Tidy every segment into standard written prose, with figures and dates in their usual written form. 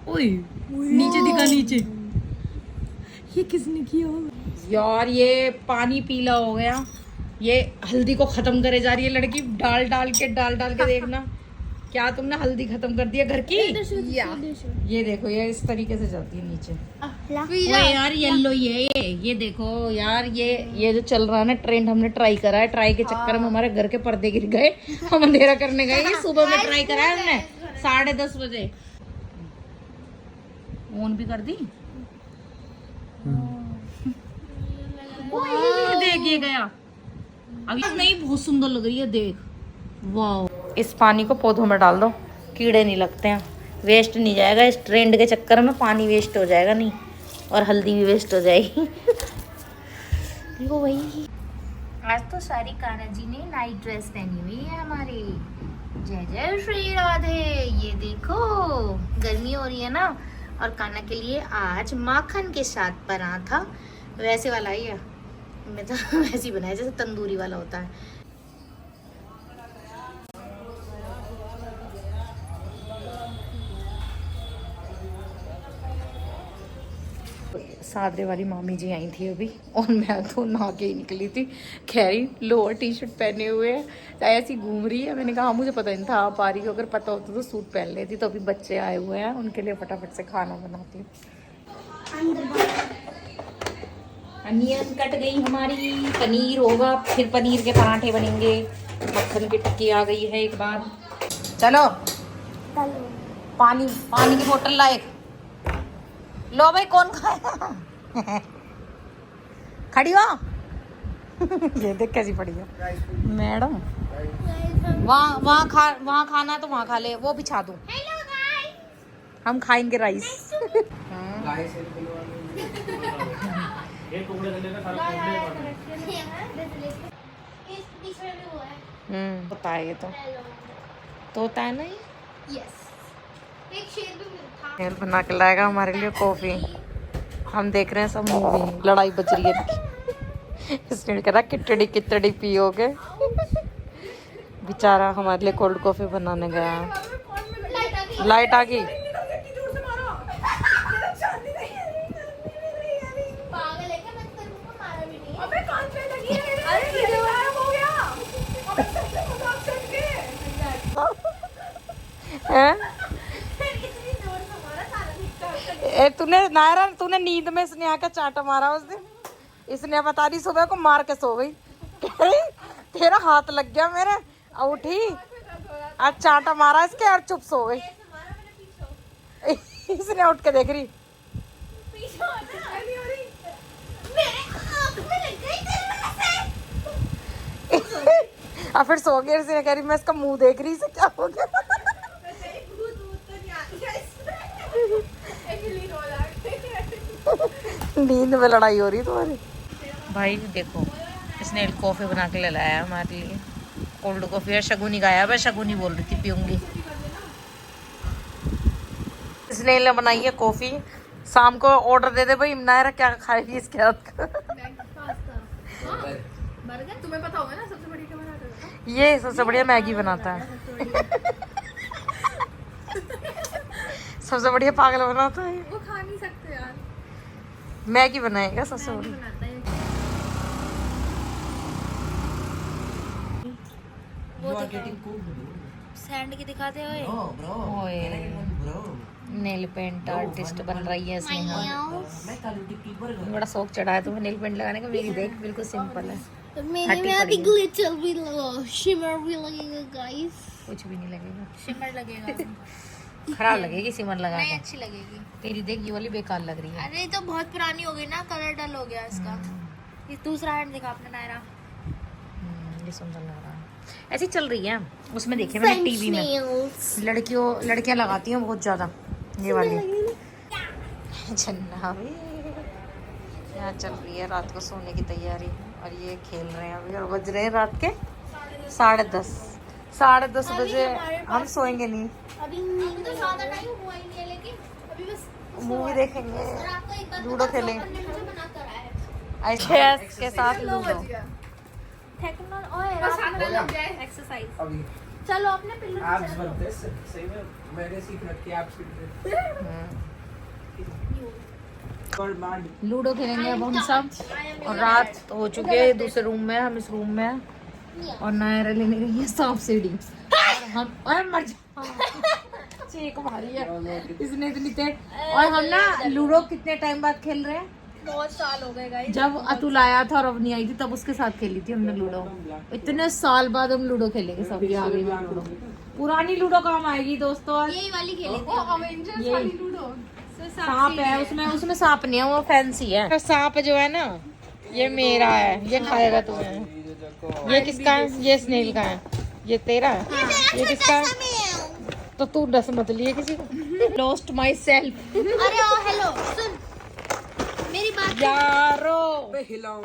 ओए नीचे दिखा नीचे। ये किसने किया यार? ये पानी पीला हो गया। ये हल्दी को खत्म करे जा रही है लड़की, डाल डाल के देखना क्या तुमने हल्दी खत्म कर दिया घर की। ये देखो ये इस तरीके से जाती है नीचे। ओए यार येलो ये देखो यार, ये जो चल रहा है ना ट्रेंड, हमने ट्राई करा है। ट्राई के चक्कर में हमारे घर के पर्दे गिर गए। हम अंधेरा करने गए, ये सुबह में ट्राई करा है हमने 10:30 बजे। ऑन भी कर दी। देखिए गया अभी नहीं, बहुत सुंदर लग रही है देख। वाह, इस पानी को पौधों में डाल दो, कीड़े नहीं लगते हैं, वेस्ट नहीं जाएगा। इस ट्रेंड के चक्कर में पानी वेस्ट हो जाएगा नहीं, और हल्दी भी वेस्ट हो जाएगी। देखो वही, आज तो सारी कान्हा जी ने नाइट ड्रेस पहनी हुई है हमारी। जय जय श्री राधे। ये देखो गर्मी हो रही है ना, और कान्हा के लिए आज माखन के साथ पराठा, वैसे वाला ही है, मैं तो वैसे ही बनाया जैसे तंदूरी वाला होता है। सादरे वाली मामी जी आई थी अभी, और मैं तो नहा के ही निकली थी। खैरी लोअर टी शर्ट पहने हुए है, ऐसी घूम रही है। मैंने कहा मुझे पता नहीं था आप आ रही हो, अगर पता होता तो सूट पहन लेती। तो अभी बच्चे आए हुए हैं, उनके लिए फटाफट से खाना बनाती हूँ। अनियन कट गई हमारी, पनीर होगा, फिर पनीर के पराठे बनेंगे। मक्खन की टिक्की आ गई है एक बार। चलो पानी की बोतल ला एक। लो भाई कौन खाएगा? खड़ी हो। ये देख कैसी पड़ी है मैडम। वहाँ खाना तो वहाँ खा ले, वो बिछा दूँ। हम खाएंगे राइस। होता है ये तो होता है ना। ये बना के लाएगा हमारे लिए कॉफी। हम देख रहे हैं सब मूवी, लड़ाई बच रही है। इसने कह रहा कितड़ी पियोगे। बेचारा हमारे लिए कोल्ड कॉफी बनाने गया। लाइट आ गई। तूने नींद में स्नेहा का चाटा मारा उस दिन। इसने बता दी सुबह को मार के सो गई। तेरा हाथ लग गया मेरे, उठी आज चाटा मारा इसके और चुप सो गई। इसने उठ के देख रही, और फिर सो गई। इसने कह रही मैं इसका मुंह देख रही, इसे क्या हो गया। नींद में लड़ाई हो रही तुम्हारी। भाई देखो इसने कॉफी बना के ले लाया हमारे लिए, कोल्ड कॉफी है। शगुनी गाया है, शगुनी बोल रही थी पीऊंगी। इसने ले बनाई है कॉफी। शाम को ऑर्डर दे दे भाई, नायरा क्या खाएगी इसके हाथ का। तुम्हें पता होगा ना सबसे बढ़िया क्या बनाता है? ये सबसे बढ़िया मैगी बनाता है। सबसे बढ़िया पागल बनाता है। वो खा नहीं सकते यार। मैगी बनाएगा सबसे बढ़िया। सैंड की दिखाते हुए नेल पेंट आर्टिस्ट बन रही है इसमें। बड़ा शौक चढ़ा है तुम्हें नेल पेंट लगाने का। मेरी देख बिल्कुल सिंपल है। मेरे में अभी ग्लिटर भी लगा, शिमर भी लगेगा गाइस। कुछ भी नहीं लगेगा, शिमर लगेगा। खराब लगेगी सिमर लगा नहीं के। अच्छी लगेगी। तेरी देख ये वाली बेकार लग रही है। अरे तो बहुत पुरानी हो गई ना, कलर डल हो गया इसका। ये दूसरा हैंड दिखा आपने नायरा। ये सुंदर लग रहा है। ऐसी चल रही है उसमें, देखे मैंने टीवी में लड़कियां लगाती हैं बहुत ज्यादा ये वाली। झन्ना भी यहाँ चल रही है, रात को सोने की तैयारी। और ये खेल रहे हैं अभी, और बज रहे हैं रात के 10:30 बजे। हम सोएंगे नहीं, अभी नींद तो ज्यादा टाइम हुआ ही नहीं है, लेकिन अभी बस मूवी देखेंगे, लूडो खेलेंगे एक्सरसाइज के साथ लूडो। टेक्नो और एक्सरसाइज चलो अपने पिल्लू पे एब्स चलो। बनते हैं सही में, मैंने सीख रखी है एब्स की। और मांड लूडो खेलेंगे अब हम सब, और रात हो चुकी है, दूसरे रूम में, हम इस रूम में हैं। और नायरा लेने गई है सांप सीढ़ी, और हम और मर चीख मारी है इसने इतनी तेज। और हम ना लूडो कितने टाइम बाद खेल रहे हैं, बहुत साल हो गए गाइस। जब अतुल आया था और अब नहीं आई थी तब उसके साथ खेली थी हमने लूडो। इतने साल बाद हम लूडो खेलेंगे सब, ये आ गई लूडो। पुरानी लूडो काम आएगी दोस्तों। यही वाली खेली थी अवेंजर्स ये वाली लूडो। सांप है उसमें, उसमें सांप नहीं है, वो फैंसी है। सांप जो है ना ये मेरा है, ये खाएगा तुम्हें। ये किसका है? ये स्नेल का है। ये तेरा है? ये किसका है? तो तू डस मत लिए किसी को। Lost my self. अरे ओ हेलो सुन मेरी बात यारो पे हिलाओ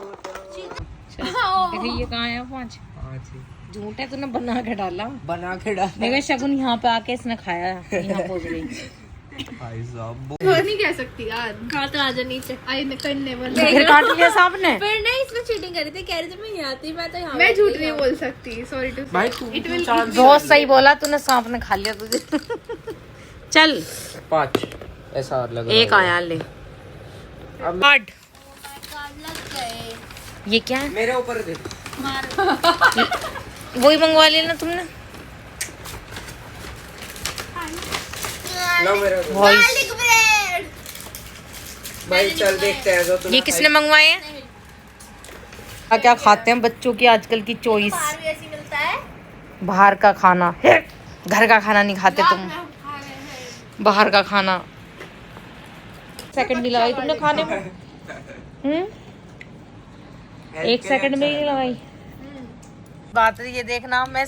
देखिए ये कहाँ है? पाँच झूठ है, तूने बना के डाला। बना के डाल देखा शगुन यहाँ पे आके इसने खाया, यहाँ पहुंच गई। भाई साहब। नहीं कह सकती यार। कहा तो आजा नीचे। आई करने वाले फिर काट लिया सांप ने। फिर नहीं इसमें चीटिंग करी थी, कह रही थी मैं यहाँ थी, मैं तो यहाँ मैं झूठ नहीं बोल सकती, सॉरी टू भाई तू बहुत सही बोला तूने, सांप ने खा लिया तुझे। चल 5 ऐसा लग रहा एक आया ले। अब कार्ड लग गए। ये क्या है? मेरे ऊपर दे। वही मंगवा लिया ना तुमने। लो मेरे ऊपर। Voice garlic bread. भाई चल देखते हैं जो तूने ये किसने मंगवाए हैं? क्या क्या खाते हैं बच्चों की आजकल की चॉइस? बाहर भी ऐसी मिलता है। बाहर का खाना, घर का खाना नहीं खाते तुम, बाहर का खाना। सेकंड नहीं लगाई तुमने खाने में? एक सेकंड में ही लगाई। बात ये देखना, मैं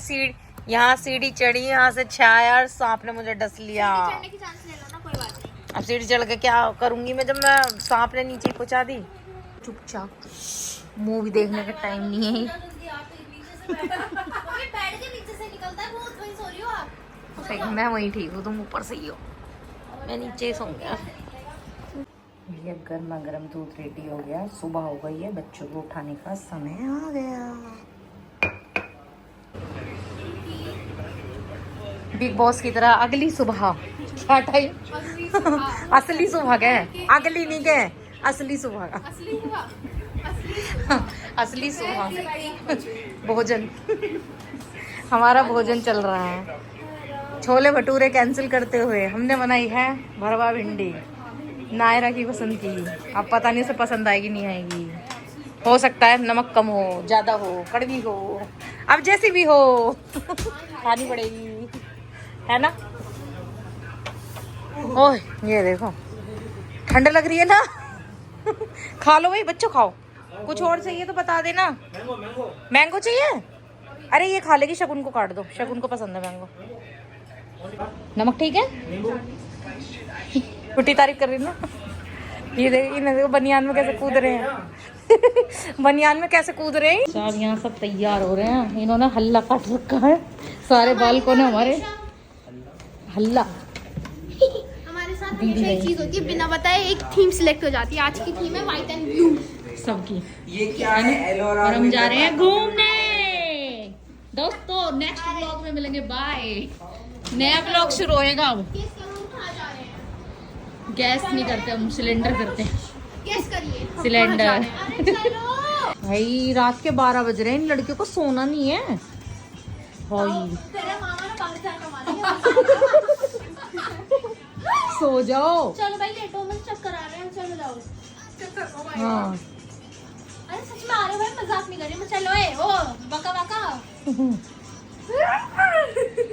यहाँ सीढ़ी चढ़ी, यहाँ से छाया और सांप ने मुझे डस लिया। चढ़ने की चांस ले लो ना, कोई बात नहीं। अब सीढ़ी चढ़ के क्या करूंगी मैं जब मैं सांप ने नीचे पहुंचा दी। चुपचाप, मूवी देखने का टाइम नहीं है। बेड के नीचे से निकलता है, बहुत वहीं सो रही हो आप। मैं वहीं ठीक हूँ, तुम ऊपर से ही हो, मैं नीचे ही सो गया। ये गर्मा गर्म दूध रेडी हो गया, सुबह हो गई है, बच्चों को उठाने का समय आ गया। बिग बॉस की तरह अगली सुबह। क्या टाइम? असली सुबह क्या है? अगली नहीं क्या है, असली सुबह का। असली सुबह भोजन, हमारा भोजन चल रहा है। छोले भटूरे कैंसिल करते हुए हमने बनाई है भरवा भिंडी, नायरा की पसंद की। अब पता नहीं उसे पसंद आएगी नहीं आएगी, हो सकता है नमक कम हो, ज्यादा हो, कड़वी हो, अब जैसी भी हो खानी पड़ेगी, है ना? ओह ये देखो ठंड लग रही है ना। खा लो भाई बच्चों, खाओ। कुछ और चाहिए तो बता देना। मैंगो चाहिए? अरे ये खा लेगी, शगुन को काट दो, शगुन को पसंद है मैंगो। नमक ठीक है? छुट्टी तारीफ कर रही ना। ये देखो बनियान में कैसे कूद रहे हैं। बनियान में कैसे कूद रहे हैं। सब यहाँ सब तैयार हो रहे हैं, इन्होंने हल्ला काट रखा है सारे बालकों ने हमारे। हल्ला हमारे साथ हमेशा एक चीज होती है, बिना बताए एक थीम सिलेक्ट हो जाती है। आज की थीम है व्हाइट एंड ब्लू सबकी। ये क्या है? एलोरा और हम जा रहे हैं घूमने दोस्तों। नेक्स्ट ब्लॉग में मिलेंगे, बाय। नया ब्लॉग शुरू होएगा अब। गैस नहीं करते हम, सिलेंडर करते हैं। गेस करिए सिलेंडर। अरे चलो भाई रात के 12 बज रहे हैं, इन लड़कियों को सोना नहीं है भाई। तेरे मामा ने 5,000 कमा दिया। सो जाओ। चलो भाई लेटो, मुझे चक्कर आ रहे हैं, चलो जाओ। हाँ अरे सच में आ रहे हो भाई, मजाक नहीं कर रही मैं। चलो ए ओ बका बका।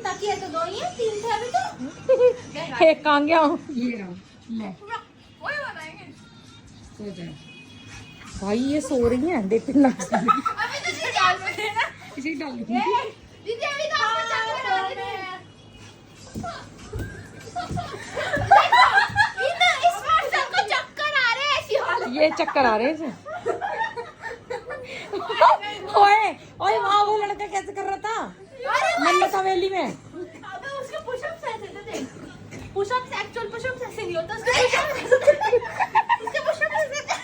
ताकि तो 2 ही है, 3 थे अभी तो। एक कहाँ गया? ये रहा, ले वही बनाएंगे। सो जाए भाई, ये सो रही हैं, देख ना। अभी तो ये डाल में ना, इसे डाल दीदी अभी तो आपको चक्कर आ रहे हैं। इस पर्सन को चक्कर आ रहे हैं, ऐसी हालत। ये चक्कर आ रहे हैं इसे। ओए ओए वहाँ वो लड़का कैसे कर रहा था मन्नत हवेली में? अबे उसके पुशअप्स ऐसे थे, देख। पुशअप्स एक्चुअल पुशअप्स ऐसे नहीं होता, उसके पुशअप्स ऐसे थे। उसके पुशअप्स ऐसे थे।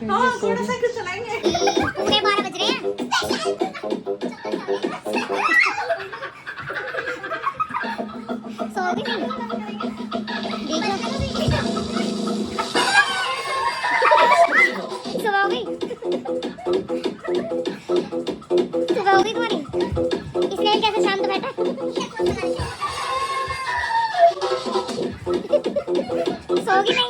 हाँ, थोड़ा सा चलाएंगे। सुबह हो गई तुम्हारी, इसलिए कैसे शांत बैठा? सोगी नहीं?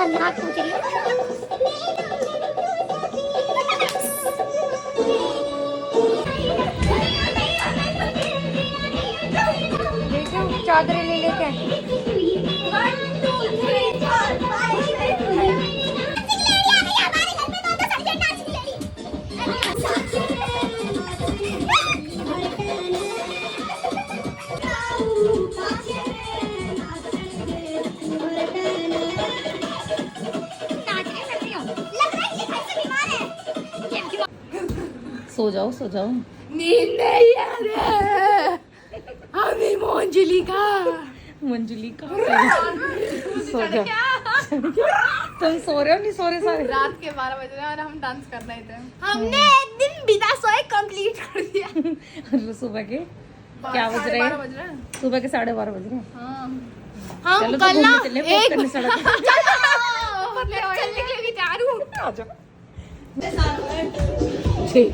नाक पूछ रही चादरें ले लेके सो जाओ सो जाओ। नींद नहीं आ रहा। हमें मंजली का सो जाओ। तुम सो रहे हो नहीं सो रहे सारे? रात के 12 बज रहे हैं और हम डांस कर रहे थे। हमने एक दिन बिना सोए कंप्लीट कर दिया। सुबह के क्या बज रहे 12 हैं? बज रहे हैं। सुबह के 12:30 बज रहे हैं। हाँ। हम चलो तो कल ना घूमने चले वॉक करने सड़क पे। चलने के लिए भी तैयार हूँ। आ जाओ। ठीक।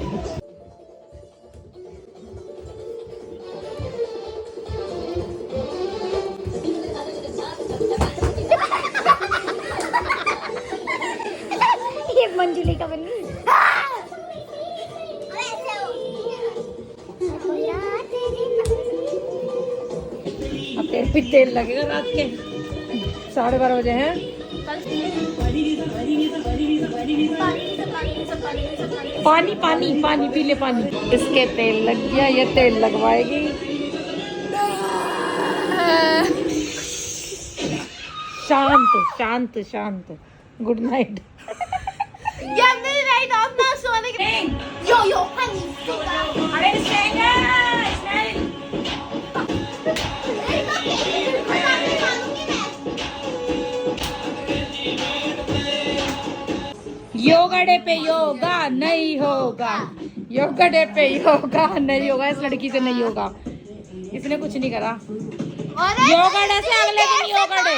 ये मंजुली का बनी। अब तेल पे तेल लगेगा रात के 12:30 बजे हैं। पानी पानी पानी पी ले पानी। इसके तेल लग गया, ये तेल लगवाएगी। शांत शांत शांत। Good night. सोने के यो अरे योगा डे पे योगा नहीं होगा, योगा डे पे योगा नहीं होगा। इस लड़की से नहीं होगा, इसने कुछ नहीं करा। योगा डे से अगले दिन योगा डे।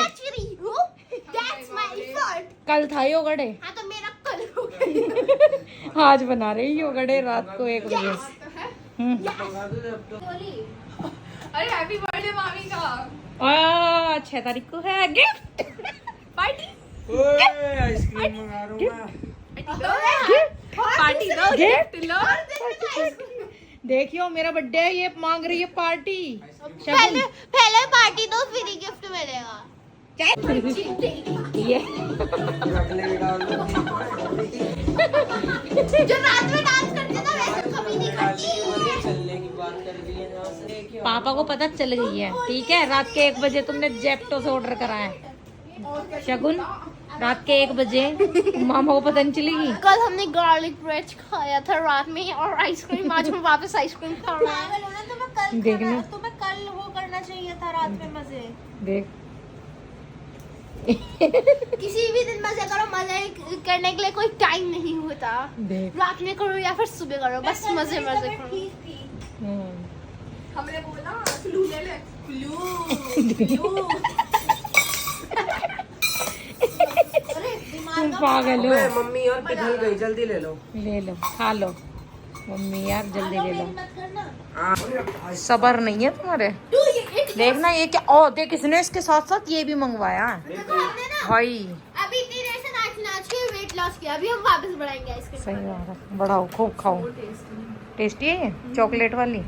कल था योगा डे। हाँ तो मेरा कल हो गया। आज बना रहे हैं योगा डे रात को 1 बजे। अरे हैप्पी बर्थडे मामी का। 6 तारीख को है गिफ्ट पार्टी आइसक्रीम मंगा रहा हूँ पार्टी दो गिफ्ट लो। देखियो मेरा बर्थडे है, ये मांग रही है पार्टी। पहले पार्टी दो फिर ही गिफ्ट मिलेगा। ये अगले जो रात में डांस करते ना वैसे कभी नहीं करती। चलने की बात कर दी है यहाँ से। पापा को पता चल गई है, ठीक है। रात के 1 बजे तुमने जेप्टो से ऑर्डर करा है। शगुन, रात के 1 बजे मामा को पता नहीं चलेगी। कल हमने गार्लिक ब्रेड खाया था रात में और आइसक्रीम। आज हम वापस आइसक्रीम खा रहे हैं। देखने तुम्हें कल वो करना चाहिए था रात में मजे। देख किसी भी दिन मजे करो, मजे करने के लिए कोई टाइम नहीं होता। देख। रात में करो या फिर सुबह करो, बस मजे मजे करो। हमने बोला फ्लू ले ले। फ्लू तुम पागल हो। अबे मम्मी और पिघल गई, जल्दी ले लो। ले लो खा लो मम्मी यार, जल्दी ले लो। मत करना। हाँ। सबर नहीं है तुम्हारे। देखना ये क्या, ओ देख इसने इसके साथ साथ ये भी मंगवाया भाई। अभी इतनी देर से नाच नाच के वेट लॉस किया, अभी हम वापस बढ़ाएंगे आइसक्रीम। सही बात है, बढ़ाओ खूब खाओ। टेस्टी है ये चॉकलेट वाली।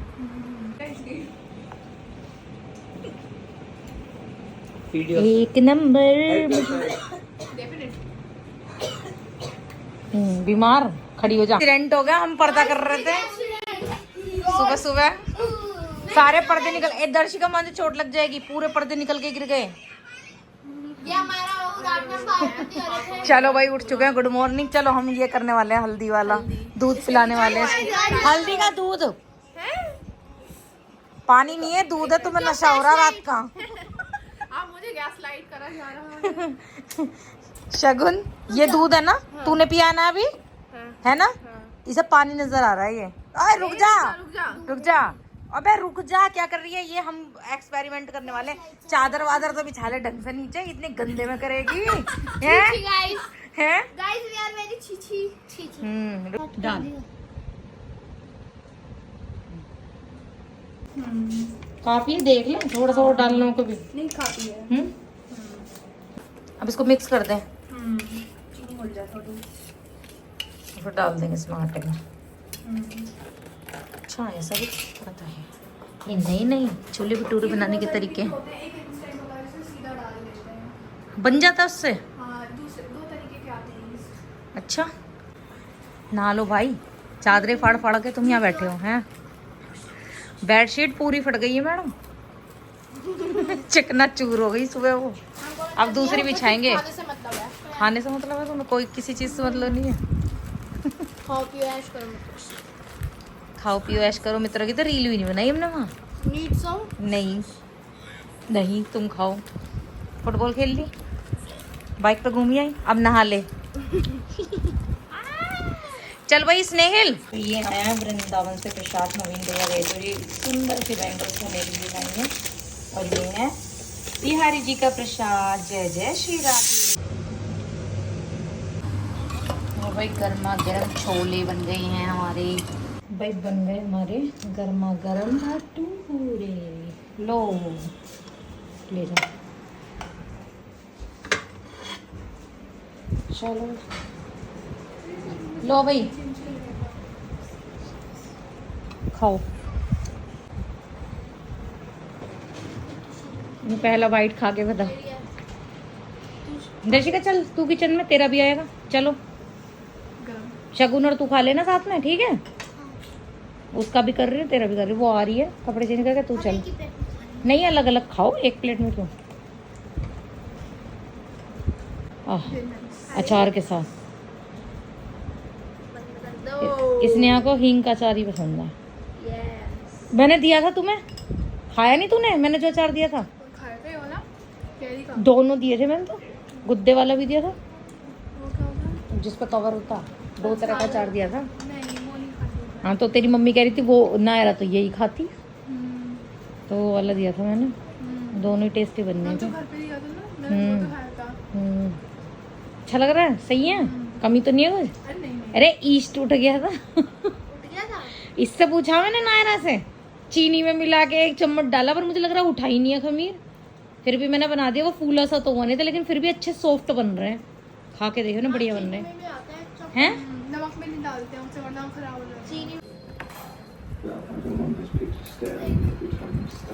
एक नंबर। बीमार खड़ी हो जा। एक्सीडेंट हो गया, हम पर्दा कर रहे थे सुबह सुबह, सारे पर्दे निकल। ए दर्शिका मान चोट लग जाएगी, पूरे पर्दे निकल के गिर गए। चलो भाई उठ चुके हैं, गुड मॉर्निंग। चलो हम ये करने वाले हैं हल्दी वाला, दूध पिलाने वाले हैं। हल्दी का दूध, पानी नहीं है, दूध है। तुम्हें नशा हो रहा रात का। आप मुझे गैस लाइट करा जा रहा है। शगुन ये दूध है ना, तूने पिया ना अभी, है ना? इसे पानी नजर आ रहा है ये। अरे रुक जा, रुक जा, अबे रुक जा, क्या कर रही है ये? हम एक्सपेरिमेंट करने वाले। चादर वादर तो बिछा ले ढंग से नीचे, इतने गंदे में करेगी हैं? डाल काफी, देख ले थोड़ा सा और डालना को भी नहीं खाती है। अब इसको मिक्स कर दें, फिर डाल देंगे इसमें आटे में। अच्छा ऐसा भी पता है ये? नहीं, छोले भटूरे बनाने के तरीके बन जाता है उससे। दो तरीके के आते हैं। अच्छा नहा लो भाई, चादरें फाड़ फाड़ के तुम यहाँ बैठे हो हैं। बेडशीट पूरी फट गई है मैडम, चिकना चूर हो गई सुबह वो। अब दूसरी बिछाएंगे। खाने से मतलब है तुम्हें? कोई किसी चीज से मतलब नहीं है। खाओ पियो ऐश करो। खाओ पियो ऐश करो मित्रों की तो रील भी नहीं बनाई हमने वहाँ। नहीं तुम खाओ। फुटबॉल खेल ली, बाइक पे घूमी आई, अब नहा ले। चल भाई स्नेहिल, ये आया है वृंदावन से प्रसाद, नवीन भैया गए तो ये सुंदर से बैंगल्स को मेरे लिए लाए हैं। और ये है बिहारी जी का प्रसाद। जय जय श्री राधे। और भाई गर्मा गर्म छोले बन गए हैं हमारे। भाई बन गए हमारे गर्मा गर्म भटूरे। लो ले जाओ। चलो लो भाई खाओ। मैं पहला बाइट खा के बता। दर्शिका चल तू किचन में, तेरा भी आएगा। चलो शगुन और तू खा लेना साथ में, ठीक है? उसका भी कर रही है, तेरा भी कर रही है। वो आ रही है कपड़े चेंज करके, तू चल। नहीं अलग अलग खाओ, एक प्लेट में क्यों? अचार के साथ। इसने यहाँ को हींग का अचार ही पसंद है। मैंने दिया था तुम्हें, खाया नहीं तूने? मैंने जो अचार दिया था, खाए थे वो ना, कैरी का। दोनों दिए थे मैंने तो, गुद्दे वाला भी दिया था वो क्या होता? जिस पर कवर होता, दो तरह का अचार दिया था। नहीं वो नहीं खाती। हाँ तो तेरी मम्मी कह रही थी वो ना रहा तो यही खाती, तो वो वाला दिया था मैंने। दोनों ही टेस्टी बनने थे। घर पे दिया था ना, मैंने वो तो खाया था। अच्छा लग रहा है, सही है, कमी तो नहीं है कुछ? अरे नहीं अरे ईस्ट उठ गया था। इससे पूछा मैंने नायरा से, चीनी में मिला के 1 चम्मच डाला, पर मुझे लग रहा उठा ही नहीं है खमीर। फिर भी मैंने बना दिया। वो फूला सा तो हुआ नहीं था, लेकिन फिर भी अच्छे सॉफ्ट बन रहे हैं। खा के देखो ना, बढ़िया बन रहे हैं। नमक में नहीं डालते हैं, वरना खराब हो जाता है।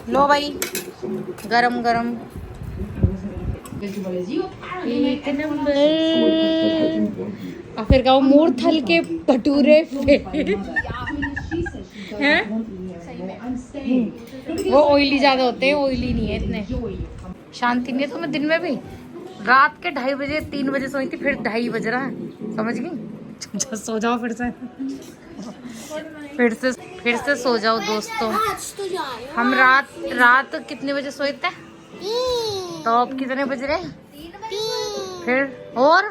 लो भाई गरम गरम एक नंबर। और फिर कहो मूर्थल के भटूरे हैं। वो ऑयली ज्यादा होते हैं, ऑयली नहीं है इतने। शांति नहीं है तुम्हें दिन में भी? रात के 2:30 बजे 3 बजे सोई थी, फिर 2:30 बज रहा है, समझ गई? सो जाओ फिर से, फिर से सो जाओ दोस्तों। हम रात कितने बजे सोए थे? तो अब कितने बज रहे? फिर और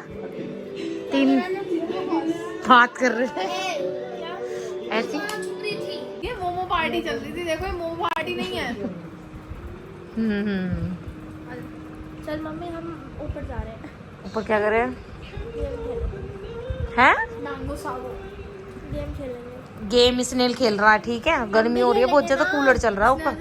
3 बात कर रहे थे ऐसी। ये मोमो पार्टी चल रही थी, देखो ये मोमो पार्टी नहीं है। चल मम्मी हम ऊपर जा रहे हैं। ऊपर क्या कर रहे हैं? हैं? मैंगो सागो गेम खेलेंगे। गेम स्नेल खेल रहा है, ठीक है? गर्मी हो रही है बहुत ज्यादा, कूलर चल रहा है ऊपर।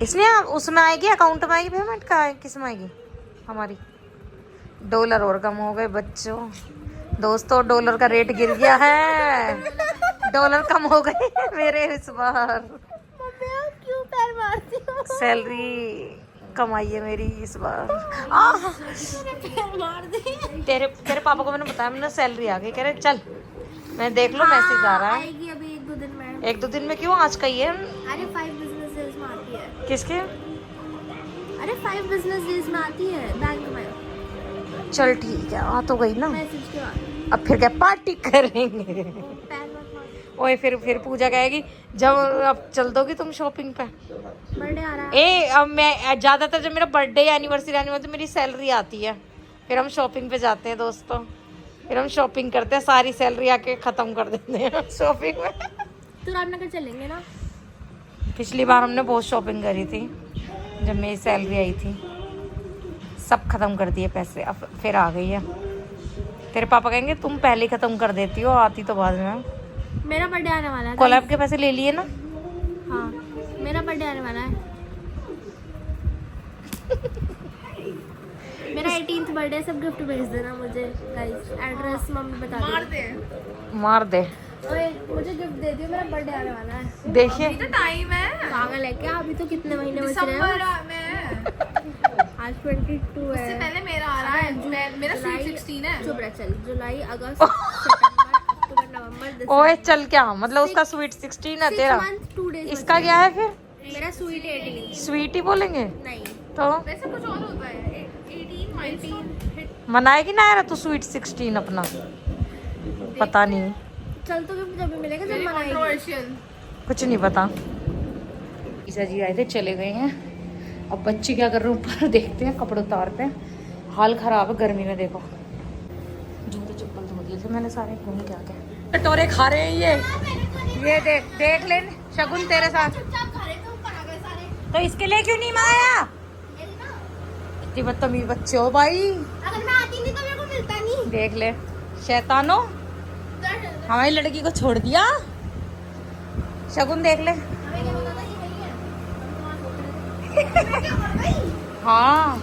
इसलिए उसमें आएगी, अकाउंट में आएगी पेमेंट का, किस में आएगी? हमारी $1 और कम हो गए बच्चों। दोस्तों डॉलर का रेट गिर गया है, डॉलर कम हो गए मेरे इस बार। क्यों पैर मारती हो? सैलरी कमाई है मेरी इस बार। पैर मार दी। तेरे तेरे पापा को मैंने बताया, मैंने सैलरी आ गई, कह रहे चल मैं देख लो मैसेज आ रहा है। आएगी अभी 1-2 दिन में। 1-2 दिन में क्यों, आज का ही है। अरे 5 बिजनेस डेज में आती है। किसके? अरे 5 बिजनेस डेज में आती है बैंक में। चल ठीक है, आ तो गई ना। मैसेज के बाद अब फिर क्या पार्टी करेंगे। पैर मत मार। ओए फिर पूजा कहेगी जब अब चल दोगी तुम शॉपिंग पे। बर्थडे आ रहा है। ए अब मैं ज्यादातर जब मेरा बर्थडे या एनिवर्सरी मेरी सैलरी आती है, फिर हम शॉपिंग पे जाते हैं दोस्तों। फिर हम शॉपिंग करते हैं, सारी सैलरी आके खत्म कर देते हैं शॉपिंग में। तो रामनगर चलेंगे ना। पिछली बार हमने बहुत शॉपिंग करी थी जब मेरी सैलरी आई थी, सब खत्म कर दिए पैसे। अब फिर आ गई है। तेरे पापा कहेंगे तुम पहले ही खत्म कर देती हो, आती तो बाद में। मेरा बर्थडे आने वाला है। कोलैब के पैसे ले लिए ना? हाँ मेरा बर्थडे आने वाला है। मेरा 18th बर्थडे, सब गिफ्ट भेज देना मुझे गाइस। एड्रेस मम्मी बता दे। मार दे। ओए मुझे गिफ्ट दे दियो, मेरा बर्थडे आने वाला है। देखिए टाइम है, पागल है क्या? अभी तो कितने महीने बच रहे दिसंबर हैं? में। आज 22 है। इससे पहले मेरा आ रहा है, मेरा जुलाई- 16 है। चुप रह चल। जुलाई, अगस्त, सितंबर, अक्टूबर, नवंबर, दिसंबर। ओए चल क्या मतलब उसका स्वीट 16 है 6 तेरा? month 2 days इसका क्या है फिर? मेरा स्वीट 18। स्वीट ही बोलेंगे नहीं तो। वैसे कुछ और होता है। 18 माइलस्टोन। मनाएगी ना यार तू स्वीट 16 अपना? पता नहीं, चल तो गिफ्ट जब मिलेगा जब मनाएगी। कंट्रोवर्शियल। कुछ नहीं पता। ईसा जी आए थे, चले गए हैं। अब बच्चे क्या कर रहे हैं ऊपर देखते हैं, कपड़े उतारते हैं। हाल खराब है गर्मी में, देखो जूते चप्पल धो दिए थे मैंने सारे, घूम के आके कटोरे खा रहे हैं ये देख ले शगुन तेरे साथ। तो इसके लिए क्यों नहीं मंगाया? इतनी बदतमीज बच्चे हो भाई। अगर मैं आती नहीं तो मेरे को मिलता नहीं। देख ले शैतानो, हमारी लड़की को छोड़ दिया। शगुन देख ले। हाँ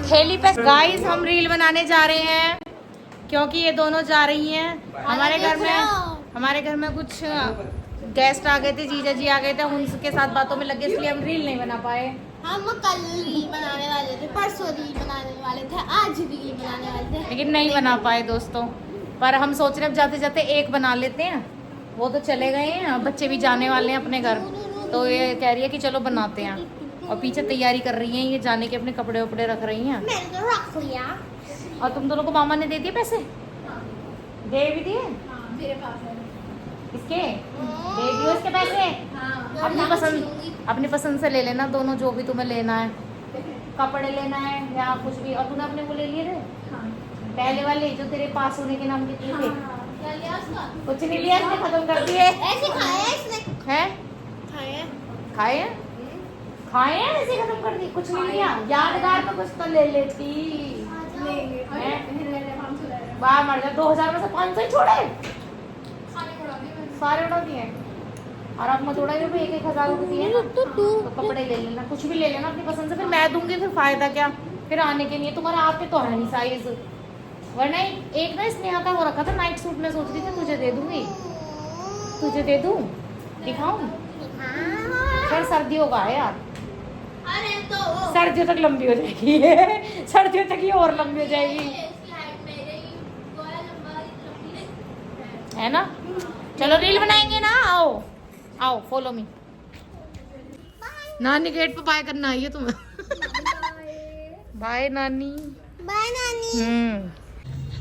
थैली पे। गाइस हम रील बनाने जा रहे हैं क्योंकि ये दोनों जा रही हैं। हमारे घर में कुछ गेस्ट आ गए थे, जीजा जी आ गए थे, उनके साथ बातों में लगे, इसलिए हम रील नहीं बना पाए। हम कल रील बनाने वाले थे, परसों रील बनाने वाले थे, आज रील बनाने वाले थे, लेकिन नहीं बना पाए दोस्तों। पर हम सोच रहे हैं जाते जाते एक बना लेते हैं। वो तो चले गए हैं, बच्चे भी जाने वाले हैं अपने घर, तो ये कह रही है कि चलो बनाते हैं। और पीछे तैयारी कर रही हैं ये जाने के, अपने कपड़े वपड़े रख रही हैं। मैंने तो रख लिया। और तुम दोनों को मामा ने दे दिए पैसे? दे भी दिए? मेरे पास है। इसके दे दियो इसके पैसे। अपनी पसंद से ले लेना दोनों, जो भी तुम्हें लेना है, कपड़े लेना है या कुछ भी। और तूने अपने वो ले लिए थे पहले वाले जो तेरे पास होने के नाम कितने थे? क्या लिया उसका? कुछ नहीं लिया, इसने खत्म कर दिए। ऐसे खाया इसने। हैं खाया। खाए हैं? खाए हैं ऐसे खत्म कर दी? कुछ नहीं लिया? यादगार तो कुछ तो ले लेती। बाहर मर जा। 2000 में से 500 ही छोड़े, सारे उड़ा दिए। और अब मत उड़ाइए भाई, 1,000 रुपये दिए तो कपड़े ले लेना, कुछ भी ले लेना अपनी पसंद से। फिर मैं दूंगी, फिर फायदा क्या? फिर आने के लिए तुम्हारे आप पे तो है नहीं साइज। वरना एक ना स्नेहा का वो रखा था नाइट सूट, में सोच रही थी तुझे दे दूंगी। तुझे दे दूं? दिखाऊं? फिर सर्दियों का है यार, अरे तो सर्दियों तक लंबी हो जाएगी सर्दियों तक ये और लंबी हो जाएगी, है ना? चलो रील बनाएंगे ना, आओ आओ फॉलो मी। नानी गेट पे बाय करना आई है तुम्हें। बाय नानी। बाय नानी।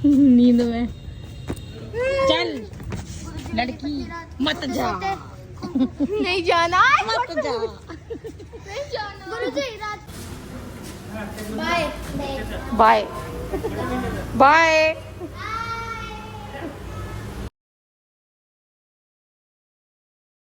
नींद में चल लड़की मत जा। नहीं जाना, मत जा। नहीं जाना। गुरुजी रात। बाय। Bye bye.